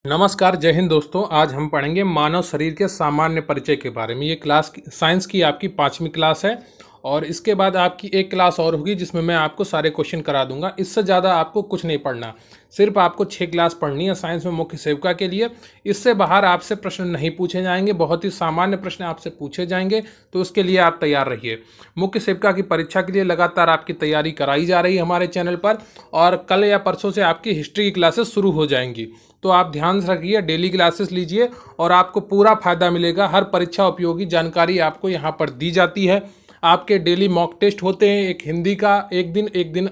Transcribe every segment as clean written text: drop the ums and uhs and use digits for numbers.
नमस्कार, जय हिंद दोस्तों। आज हम पढ़ेंगे मानव शरीर के सामान्य परिचय के बारे में। ये क्लास साइंस की आपकी 5वीं क्लास है और इसके बाद आपकी एक क्लास और होगी जिसमें मैं आपको सारे क्वेश्चन करा दूंगा। इससे ज़्यादा आपको कुछ नहीं पढ़ना, सिर्फ आपको 6 क्लास पढ़नी है साइंस में मुख्य सेविका के लिए। इससे बाहर आपसे प्रश्न नहीं पूछे जाएंगे, बहुत ही सामान्य प्रश्न आपसे पूछे जाएंगे, तो उसके लिए आप तैयार रहिए। मुख्य सेविका की परीक्षा के लिए लगातार आपकी तैयारी कराई जा रही है हमारे चैनल पर, और कल या परसों से आपकी हिस्ट्री की क्लासेस शुरू हो जाएंगी। तो आप ध्यान से रखिए, डेली क्लासेस लीजिए और आपको पूरा फायदा मिलेगा। हर परीक्षा उपयोगी जानकारी आपको यहाँ पर दी जाती है। आपके डेली मॉक टेस्ट होते हैं, एक हिंदी का एक दिन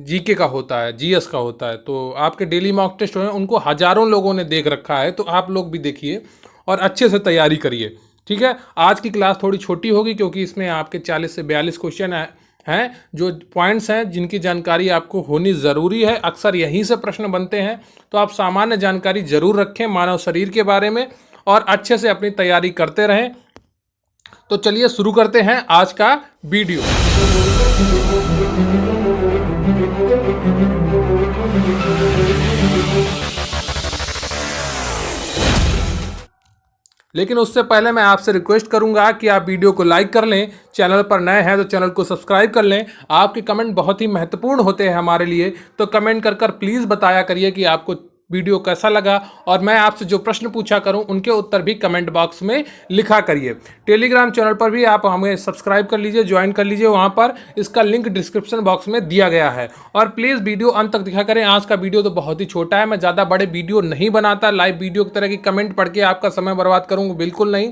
जीके का होता है, जीएस का होता है। तो आपके डेली मॉक टेस्ट हो, उनको हजारों लोगों ने देख रखा है, तो आप लोग भी देखिए और अच्छे से तैयारी करिए। ठीक है, आज की क्लास थोड़ी छोटी होगी क्योंकि इसमें आपके 40 से 42 क्वेश्चन हैं, जो पॉइंट्स हैं जिनकी जानकारी आपको होनी ज़रूरी है। अक्सर यहीं से प्रश्न बनते हैं, तो आप सामान्य जानकारी जरूर रखें मानव शरीर के बारे में और अच्छे से अपनी तैयारी करते रहें। तो चलिए शुरू करते हैं आज का वीडियो। लेकिन उससे पहले मैं आपसे रिक्वेस्ट करूंगा कि आप वीडियो को लाइक कर लें, चैनल पर नए हैं तो चैनल को सब्सक्राइब कर लें। आपके कमेंट बहुत ही महत्वपूर्ण होते हैं हमारे लिए, तो कमेंट कर प्लीज़ बताया करिए कि आपको वीडियो कैसा लगा, और मैं आपसे जो प्रश्न पूछा करूं उनके उत्तर भी कमेंट बॉक्स में लिखा करिए। टेलीग्राम चैनल पर भी आप हमें सब्सक्राइब कर लीजिए, ज्वाइन कर लीजिए, वहां पर इसका लिंक डिस्क्रिप्शन बॉक्स में दिया गया है। और प्लीज़ वीडियो अंत तक दिखा करें। आज का वीडियो तो बहुत ही छोटा है, मैं ज़्यादा बड़े वीडियो नहीं बनाता, लाइव वीडियो की तरह की कमेंट पढ़ के आपका समय बर्बाद करूँगा, बिल्कुल नहीं।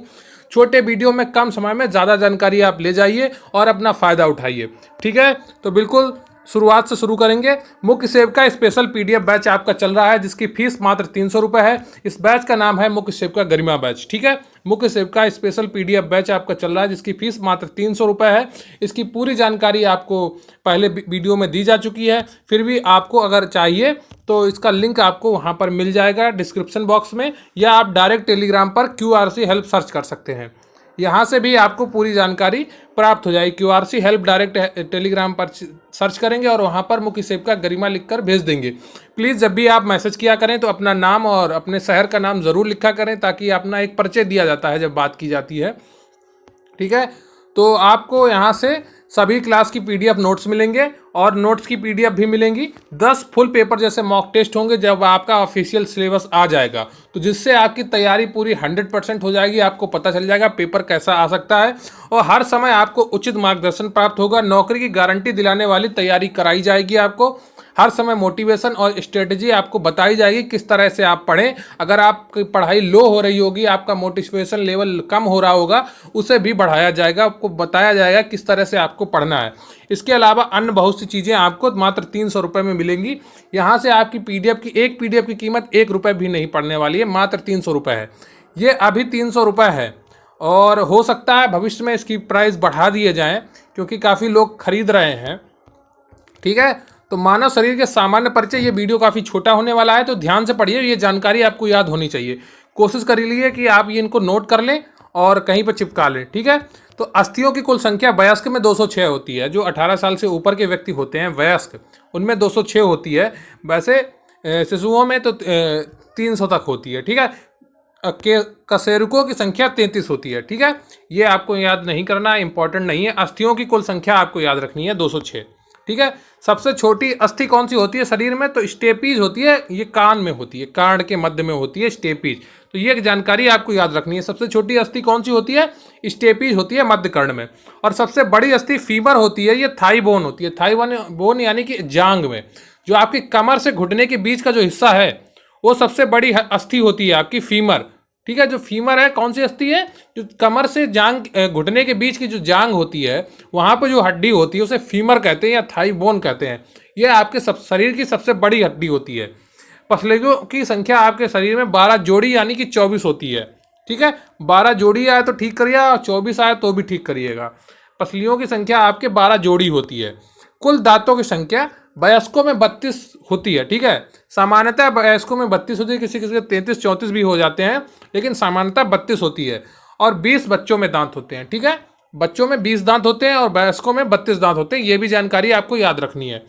छोटे वीडियो में कम समय में ज़्यादा जानकारी आप ले जाइए और अपना फ़ायदा उठाइए। ठीक है, तो बिल्कुल शुरुआत से शुरू करेंगे। मुख्य सेविका स्पेशल पीडीएफ बैच आपका चल रहा है, जिसकी फीस मात्र 300 रुपये है। इस बैच का नाम है मुख्य सेविका गरिमा बैच। ठीक है, मुख्य सेविका स्पेशल पीडीएफ बैच आपका चल रहा है, जिसकी फीस मात्र 300 रुपये है। इसकी पूरी जानकारी आपको पहले वीडियो में दी जा चुकी है, फिर भी आपको अगर चाहिए तो इसका लिंक आपको वहाँ पर मिल जाएगा डिस्क्रिप्शन बॉक्स में, या आप डायरेक्ट टेलीग्राम पर QRC हेल्प सर्च कर सकते हैं। यहाँ से भी आपको पूरी जानकारी प्राप्त हो जाएगी। QRC हेल्प डायरेक्ट टेलीग्राम पर सर्च करेंगे और वहाँ पर मुख्य सेविका गरिमा लिखकर भेज देंगे। प्लीज़ जब भी आप मैसेज किया करें तो अपना नाम और अपने शहर का नाम ज़रूर लिखा करें, ताकि अपना एक परिचय दिया जाता है जब बात की जाती है। ठीक है, तो आपको यहाँ से सभी क्लास की पीडीएफ नोट्स मिलेंगे और नोट्स की पीडीएफ भी मिलेंगी। 10 फुल पेपर जैसे मॉक टेस्ट होंगे जब आपका ऑफिशियल सिलेबस आ जाएगा, तो जिससे आपकी तैयारी पूरी 100% हो जाएगी। आपको पता चल जाएगा पेपर कैसा आ सकता है और हर समय आपको उचित मार्गदर्शन प्राप्त होगा। नौकरी की गारंटी दिलाने वाली तैयारी कराई जाएगी आपको। हर समय मोटिवेशन और स्ट्रेटजी आपको बताई जाएगी किस तरह से आप पढ़ें। अगर आपकी पढ़ाई लो हो रही होगी, आपका मोटिवेशन लेवल कम हो रहा होगा, उसे भी बढ़ाया जाएगा। आपको बताया जाएगा किस तरह से आपको पढ़ना है। इसके अलावा अन्य बहुत सी चीज़ें आपको मात्र 300 रुपये में मिलेंगी। यहाँ से आपकी एक पीडीएफ की कीमत 1 रुपये भी नहीं पड़ने वाली है, मात्र 300 रुपये है। ये अभी 300 रुपये है और हो सकता है भविष्य में इसकी प्राइस बढ़ा दिए जाएँ, क्योंकि काफ़ी लोग खरीद रहे हैं। ठीक है, तो मानव शरीर के सामान्य परिचय, ये वीडियो काफ़ी छोटा होने वाला है, तो ध्यान से पढ़िए। ये जानकारी आपको याद होनी चाहिए। कोशिश कर लीजिए कि आप ये इनको नोट कर लें और कहीं पर चिपका लें। ठीक है, तो अस्थियों की कुल संख्या वयस्क में 206 होती है। जो 18 साल से ऊपर के व्यक्ति होते हैं वयस्क, उनमें 206 होती है। वैसे शिशुओं में तो 300 तक होती है। ठीक है, कशेरुकों की संख्या 33 होती है। ठीक है, ये आपको याद नहीं करना, इंपॉर्टेंट नहीं है। अस्थियों की कुल संख्या आपको याद रखनी है 206। ठीक है, सबसे छोटी अस्थि कौन सी होती है शरीर में? तो स्टेपीज होती है, ये कान में होती है, कान के मध्य में होती है स्टेपीज। तो ये जानकारी आपको याद रखनी है। सबसे छोटी अस्थि कौन सी होती है? स्टेपीज होती है मध्य कर्ण में। और सबसे बड़ी अस्थि फीमर होती है, ये थाई बोन होती है। थाई बोन यानी कि जांग में, जो आपकी कमर से घुटने के बीच का जो हिस्सा है, वो सबसे बड़ी अस्थि होती है आपकी फीमर। ठीक है, जो फीमर है कौन सी अस्थि है? जो कमर से जांग घुटने के बीच की जो जांग होती है, वहाँ पर जो हड्डी होती है उसे फीमर कहते हैं या थाई बोन कहते हैं। यह आपके शरीर की सबसे बड़ी हड्डी होती है। पसलियों की संख्या आपके शरीर में 12 जोड़ी यानी कि 24 होती है। ठीक है, 12 जोड़ी आए तो ठीक करिए और 24 आए तो भी ठीक करिएगा। पसलियों की संख्या आपके 12 जोड़ी होती है। कुल दांतों की संख्या वयस्कों में 32 होती है। ठीक है, सामान्यतः वयस्कों में 32 होती है, किसी किसी के 33-34 भी हो जाते हैं, लेकिन सामान्यतः 32 होती है। और 20 बच्चों में दांत होते हैं। ठीक है, बच्चों में 20 दांत होते हैं और वयस्कों में 32 दांत होते हैं। ये भी जानकारी आपको याद रखनी है।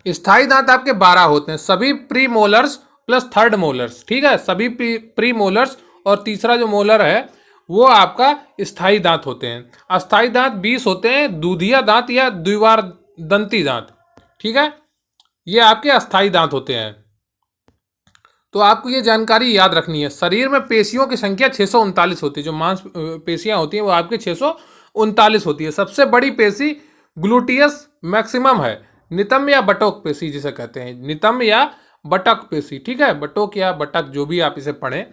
स्थायी दांत आपके 12 होते हैं। सभी pre molars plus third molars, ठीक है, सभी प्री मोलर्स, और तीसरा जो मोलर है वो आपका स्थायी दांत होते हैं। अस्थायी दांत 20 होते हैं, दूधिया दांत या द्विवार दंती दांत, ठीक है, ये आपके अस्थायी दांत होते हैं। तो आपको ये जानकारी याद रखनी है। शरीर में पेशियों की संख्या 639 होती है, जो मांस पेशियां होती हैं वो आपके 639 होती है। सबसे बड़ी पेशी ग्लूटियस मैक्सिमम है, नितंब या बटोक पेशी जिसे कहते हैं, नितंब या बटक पेशी, ठीक है, बटोक या बटक जो भी आप इसे पढ़ें,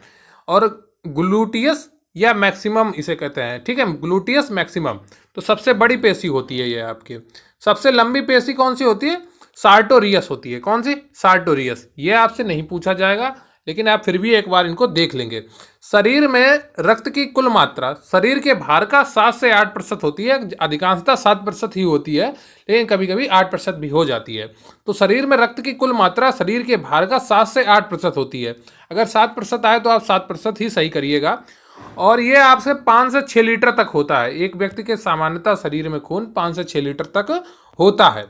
और ग्लूटियस या मैक्सिमम इसे कहते हैं, ठीक है, ग्लूटियस मैक्सिमम। तो सबसे बड़ी पेशी होती है ये आपकी। सबसे लंबी पेशी कौन सी होती है? सार्टोरियस होती है। कौन सी? सार्टोरियस। ये आपसे नहीं पूछा जाएगा, लेकिन आप फिर भी एक बार इनको देख लेंगे। शरीर में रक्त की कुल मात्रा शरीर के भार का 7 से 8% होती है, अधिकांशतः 7% ही होती है, लेकिन कभी कभी 8% भी हो जाती है। तो शरीर में रक्त की कुल मात्रा शरीर के भार का 7 से 8% होती है। अगर 7% आए तो आप 7% ही सही करिएगा। और ये आपसे 5 से 6 लीटर तक होता है। एक व्यक्ति के सामान्यतः शरीर में खून 5 से 6 लीटर तक होता है।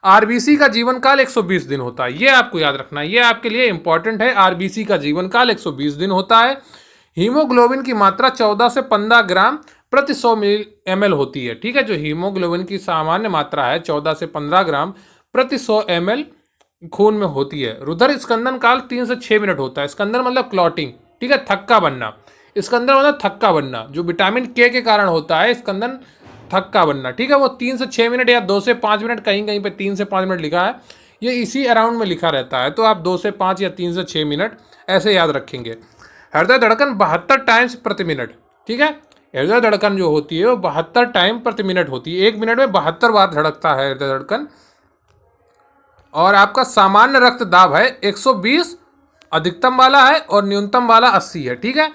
आरबीसी का जीवन काल 120 दिन होता है, ये आपको याद रखना है, ये आपके लिए इंपॉर्टेंट है। आरबीसी का जीवन काल 120 दिन होता है। हीमोग्लोबिन की मात्रा 14 से 15 ग्राम प्रति 100 ml होती है, ठीक है। जो हीमोग्लोबिन की सामान्य मात्रा है 14 से 15 ग्राम प्रति 100 ml खून में होती है। रुधिर स्कंदन काल 3 से 6 मिनट होता है। स्कंदन मतलब क्लॉटिंग, ठीक है, थक्का बनना। स्कंदन मतलब थक्का बनना, जो विटामिन के कारण होता है स्कंदन थक्का बनना, ठीक है, वो 3 से 6 मिनट या 2 से 5 मिनट, कहीं कहीं पे 3 से 5 मिनट लिखा है, ये इसी अराउंड में लिखा रहता है। तो आप 2 से 5 या 3 से 6 मिनट ऐसे याद रखेंगे। हृदय धड़कन 72 टाइम्स प्रति मिनट, ठीक है, हृदय धड़कन जो होती है वो 72 टाइम प्रति मिनट होती है। 1 मिनट में 72 बार धड़कता है हृदय धड़कन। और आपका सामान्य रक्त दाब है 120 अधिकतम वाला है, और न्यूनतम वाला 80 है, ठीक है,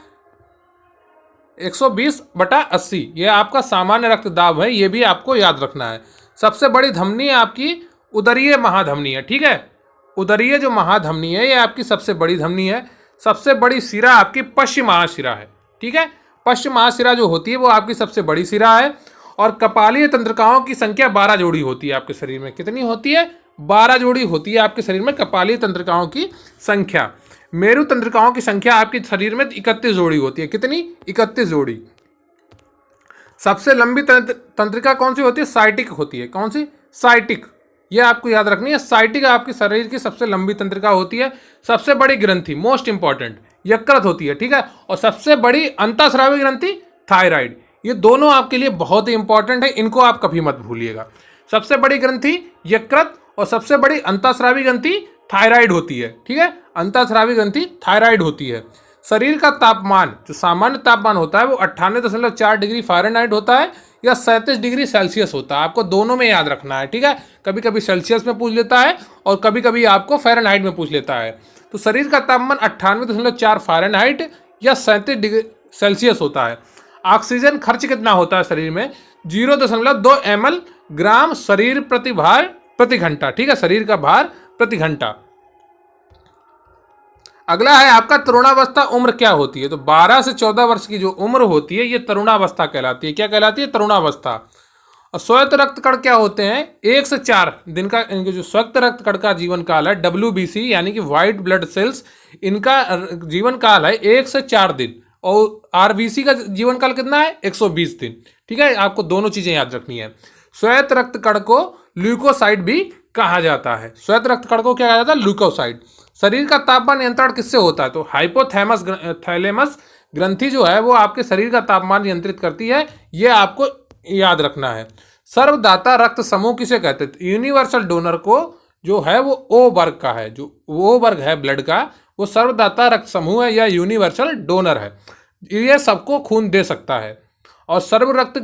120/80 ये आपका सामान्य रक्तदाब है, ये भी आपको याद रखना है। सबसे बड़ी धमनी आपकी उदरीय महाधमनी है, ठीक है, उदरीय जो महाधमनी है ये आपकी सबसे बड़ी धमनी है। सबसे बड़ी शिरा आपकी पश्चिम महाशिरा है, ठीक है, पश्चिम महाशिरा जो होती है वो आपकी सबसे बड़ी शिरा है। और कपालीय तंत्रिकाओं की संख्या 12 जोड़ी होती है आपके शरीर में। कितनी होती है? 12 जोड़ी होती है आपके शरीर में कपालीय तंत्रिकाओं की संख्या। मेरु तंत्रिकाओं की संख्या आपके शरीर में 31 जोड़ी होती है। कितनी? 31 जोड़ी। सबसे लंबी तंत्रिका कौन सी होती है? साइटिक होती है। कौन सी? साइटिक। यह आपको याद रखनी है, साइटिक आपके शरीर की सबसे लंबी तंत्रिका होती है। सबसे बड़ी ग्रंथि, मोस्ट इंपॉर्टेंट, यकृत होती है, ठीक है। और सबसे बड़ी अंतःस्रावी ग्रंथि थायराइड। ये दोनों आपके लिए बहुत ही इंपॉर्टेंट है, इनको आप कभी मत भूलिएगा। सबसे बड़ी ग्रंथि यकृत और सबसे बड़ी अंतःस्रावी ग्रंथि थायराइड होती है, ठीक है, अंतःस्रावी ग्रंथि थायराइड होती है। शरीर का तापमान जो सामान्य तापमान होता है वो 98.4 डिग्री फ़ारेनहाइट होता है या 37 डिग्री सेल्सियस होता है। आपको दोनों में याद रखना है, ठीक है। कभी कभी सेल्सियस में पूछ लेता है और कभी कभी आपको फ़ारेनहाइट में पूछ लेता है। तो शरीर का तापमान 98.4 फ़ारेनहाइट या 37 डिग्री सेल्सियस होता है। ऑक्सीजन खर्च कितना होता है शरीर में? 0.2 ml ग्राम शरीर प्रति भार प्रति घंटा, ठीक है, शरीर का भार प्रति घंटा। अगला है आपका तरुणावस्था उम्र क्या होती है? तो 12 से 14 वर्ष की जो उम्र होती है ये तरुणावस्था कहलाती है। क्या कहलाती है? तरुणावस्था। और श्वेत रक्त कण क्या होते हैं? 1 से 4 दिन का इनके जो श्वेत रक्त कण का जीवन काल है WBC यानी कि व्हाइट ब्लड सेल्स, इनका जीवन काल है 1 से 4 दिन। और RBC का जीवन काल कितना है? 120 दिन, ठीक है। आपको दोनों चीजें याद रखनी है। श्वेत रक्त कण को ल्यूकोसाइड भी कहा जाता है। श्वेत रक्त कण को क्या कहा जाता है? ल्यूकोसाइड। शरीर का तापमान नियंत्रण किससे होता है? तो हाइपोथैलेमस थैलेमस ग्रंथि जो है वो आपके शरीर का तापमान नियंत्रित करती है, ये आपको याद रखना है। सर्वदाता रक्त समूह किसे कहते हैं? यूनिवर्सल डोनर को जो है वो O वर्ग का है, जो O वर्ग है ब्लड का, वो सर्वदाता रक्त समूह है या यूनिवर्सल डोनर है। ये सबको खून दे सकता है। और सर्व रक्त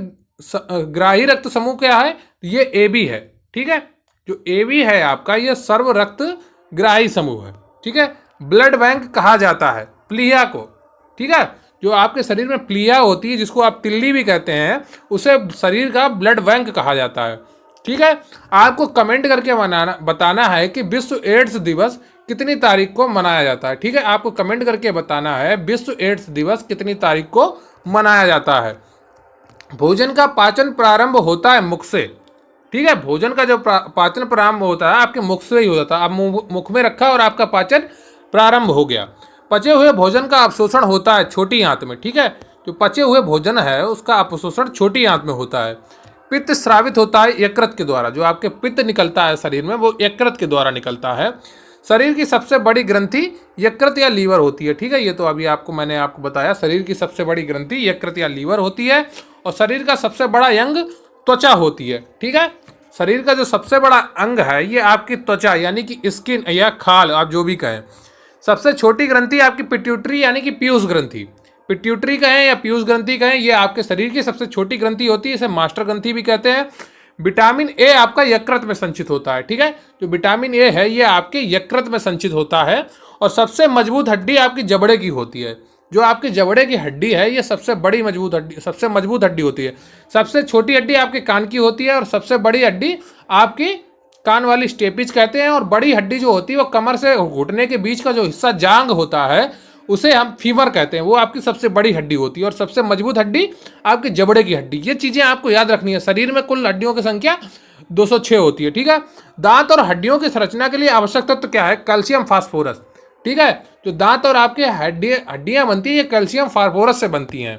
ग्राही रक्त समूह क्या है? ये AB है, ठीक है। जो AB है आपका ये सर्व रक्त ग्राही समूह है, ठीक है। ब्लड बैंक कहा जाता है प्लीहा को, ठीक है। जो आपके शरीर में प्लीहा होती है जिसको आप तिल्ली भी कहते हैं, उसे शरीर का ब्लड बैंक कहा जाता है, ठीक है। आपको कमेंट करके बताना है कि विश्व एड्स दिवस कितनी तारीख को मनाया जाता है, ठीक है। आपको कमेंट करके बताना है विश्व एड्स दिवस कितनी तारीख को मनाया जाता है। भोजन का पाचन प्रारंभ होता है मुख से, ठीक है। भोजन का जो पाचन प्रारंभ होता है आपके मुख से ही हो जाता है। आप मुख में रखा और आपका पाचन प्रारंभ हो गया। पचे हुए भोजन का अपशोषण होता है छोटी आंत में, ठीक है। जो पचे हुए भोजन है उसका अपशोषण छोटी आंत में होता है। पित्त स्रावित होता है यकृत के द्वारा। जो आपके पित्त निकलता है शरीर में वो यकृत के द्वारा निकलता है। शरीर की सबसे बड़ी ग्रंथि यकृत या लीवर होती है, ठीक है। ये तो अभी मैंने आपको बताया, शरीर की सबसे बड़ी ग्रंथि यकृत या लीवर होती है। और शरीर का सबसे बड़ा अंग त्वचा होती है, ठीक है। शरीर का जो सबसे बड़ा अंग है ये आपकी त्वचा यानी कि स्किन या खाल, आप जो भी कहें। सबसे छोटी ग्रंथि आपकी पिट्यूटरी यानी कि पीयूष ग्रंथि, पिट्यूटरी कहें या पीयूष ग्रंथि कहें, ये आपके शरीर की सबसे छोटी ग्रंथि होती है, इसे मास्टर ग्रंथि भी कहते हैं। विटामिन ए आपका यकृत में संचित होता है, ठीक है। जो विटामिन ए है ये आपके यकृत में संचित होता है। और सबसे मजबूत हड्डी आपकी जबड़े की होती है। जो आपकी जबड़े की हड्डी है ये सबसे बड़ी मजबूत हड्डी, सबसे मजबूत हड्डी होती है। सबसे छोटी हड्डी आपके कान की होती है और सबसे बड़ी हड्डी आपकी कान वाली स्टेपिज कहते हैं। और बड़ी हड्डी जो होती है वो कमर से घुटने के बीच का जो हिस्सा जांग होता है उसे हम फीमर कहते हैं, वो आपकी सबसे बड़ी हड्डी होती है। और सबसे मजबूत हड्डी आपके जबड़े की हड्डी। ये चीज़ें आपको याद रखनी है। शरीर में कुल हड्डियों की संख्या 206 होती है, ठीक है। दांत और हड्डियों की संरचना के लिए आवश्यक तत्व क्या है? कैल्शियम फास्फोरस, ठीक है। जो दांत और आपके हड्डियां बनती है ये कैल्शियम फास्फोरस से बनती हैं।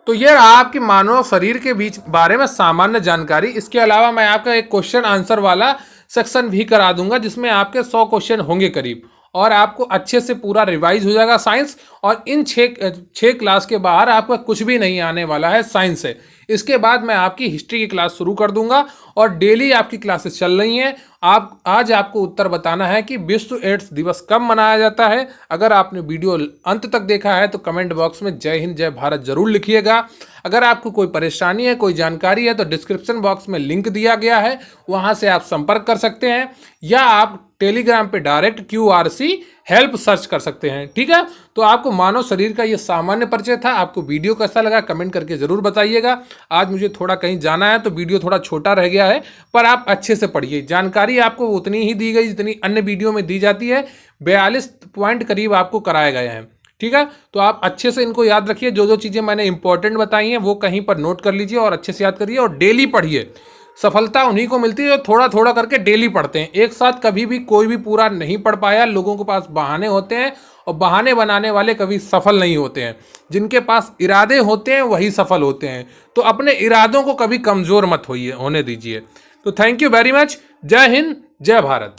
तो ये आपकी मानव शरीर के बीच बारे में सामान्य जानकारी। इसके अलावा मैं आपका एक क्वेश्चन आंसर वाला सेक्शन भी करा दूंगा जिसमें आपके 100 क्वेश्चन होंगे करीब, और आपको अच्छे से पूरा रिवाइज हो जाएगा साइंस। और इन छः क्लास के बाहर आपका कुछ भी नहीं आने वाला है साइंस से। इसके बाद मैं आपकी हिस्ट्री की क्लास शुरू कर दूंगा और डेली आपकी क्लासेस चल रही हैं। आज आपको उत्तर बताना है कि विश्व एड्स दिवस कब मनाया जाता है। अगर आपने वीडियो अंत तक देखा है तो कमेंट बॉक्स में जय हिंद जय भारत जरूर लिखिएगा। अगर आपको कोई परेशानी है, कोई जानकारी है तो डिस्क्रिप्शन बॉक्स में लिंक दिया गया है, वहां से आप संपर्क कर सकते हैं, या आप टेलीग्राम पे डायरेक्ट QRC हेल्प सर्च कर सकते हैं, ठीक है। तो आपको मानव शरीर का ये सामान्य परिचय था। आपको वीडियो कैसा लगा कमेंट करके जरूर बताइएगा। आज मुझे थोड़ा कहीं जाना है तो वीडियो थोड़ा छोटा रह गया है, पर आप अच्छे से पढ़िए। जानकारी आपको उतनी ही दी गई जितनी अन्य वीडियो में दी जाती है। 42 पॉइंट करीब आपको कराए गए हैं, ठीक है। तो आप अच्छे से इनको याद रखिए। जो जो चीज़ें मैंने इंपॉर्टेंट बताई हैं वो कहीं पर नोट कर लीजिए और अच्छे से याद करिए और डेली पढ़िए। सफलता उन्हीं को मिलती है जो थोड़ा थोड़ा करके डेली पढ़ते हैं। एक साथ कभी भी कोई भी पूरा नहीं पढ़ पाया। लोगों के पास बहाने होते हैं और बहाने बनाने वाले कभी सफल नहीं होते हैं। जिनके पास इरादे होते हैं वही सफल होते हैं। तो अपने इरादों को कभी कमज़ोर मत होने दीजिए। तो थैंक यू वेरी मच। जय हिंद जय भारत।